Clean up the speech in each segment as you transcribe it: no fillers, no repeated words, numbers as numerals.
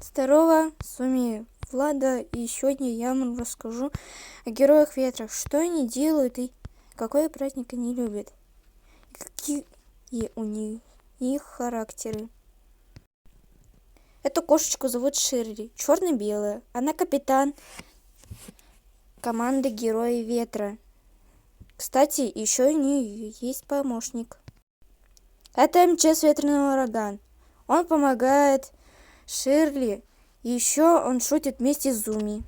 Здорово, с вами Влада, и сегодня я вам расскажу о героях ветра, что они делают и какой праздник они любят, какие у них характеры. Эту кошечку зовут Ширли, черно-белая. Она капитан команды Герои Ветра. Кстати, еще у нее есть помощник. Это МЧС Ветреный Ураган. Он помогает Ширли, и еще он шутит вместе с Зуми.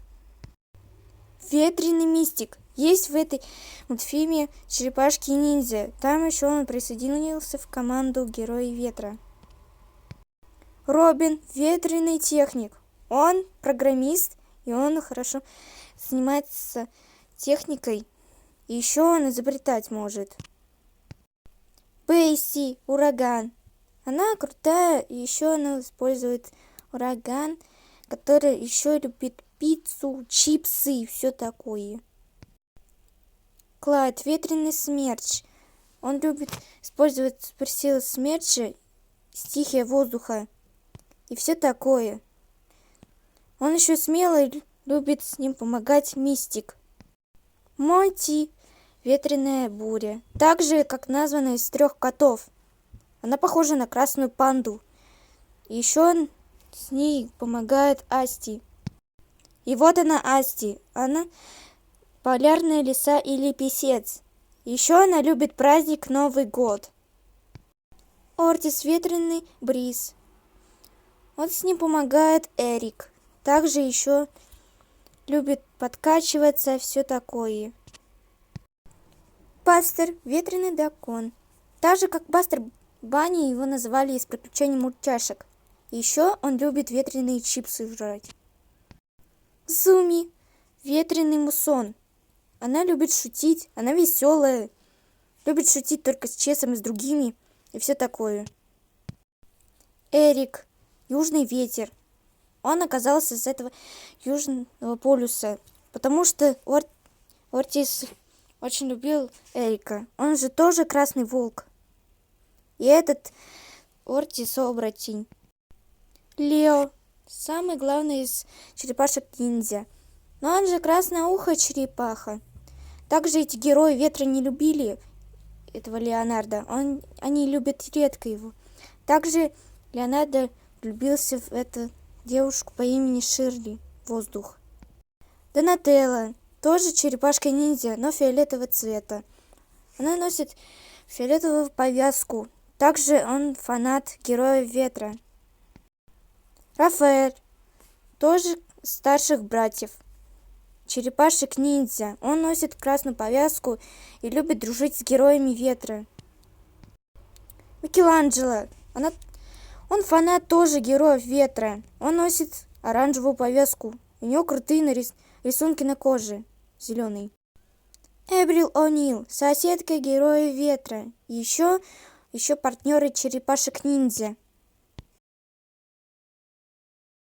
Ветреный мистик. Есть в этой мультфильме Черепашки-ниндзя. Там еще он присоединился в команду Герои Ветра. Робин – ветреный техник. Он программист, и он хорошо занимается техникой. И еще он изобретать может. Пейси – ураган. Она крутая, и еще она использует ураган, который еще любит пиццу, чипсы и все такое. Клайд – ветреный смерч. Он любит использовать суперсилы смерча, стихия воздуха и все такое. Он еще смелый, любит с ним помогать мистик. Монти – ветреная буря. Так же, как названа из 3 котов. Она похожа на красную панду. Еще с ней помогает Асти. И вот она, Асти. Она полярная лиса или писец. Еще она любит праздник Новый год. Ортис – ветреный бриз. Он с ним помогает Эрик. Также еще любит подкачиваться, все такое. Бастер – ветреный дракон. Так же, как Бастер Банни, его называли из приключений мультяшек. Еще он любит ветреные чипсы жрать. Зуми – ветреный мусон. Она любит шутить, она веселая. Любит шутить только с Чесом и с другими. И все такое. Эрик – южный ветер. Он оказался с этого южного полюса. Потому что Ортис очень любил Эрика. Он же тоже красный волк. И этот Ортис оборотень. Лео – самый главный из черепашек-ниндзя. Но он же красноухая черепаха. Также эти герои ветра не любили этого Леонардо. Они любят редко его. Также Леонардо влюбился в эту девушку по имени Ширли, воздух. Донателло – тоже черепашка-ниндзя, но фиолетового цвета. Она носит фиолетовую повязку. Также он фанат Героев Ветра. Рафаэль – тоже старших братьев. Черепашек-ниндзя. Он носит красную повязку и любит дружить с Героями Ветра. Микеланджело. Он фанат тоже Героев Ветра. Он носит оранжевую повязку. У него крутые рисунки на коже. Зеленый. Эбрил О'Нил. Соседка Героев Ветра. Еще партнеры Черепашек-ниндзя.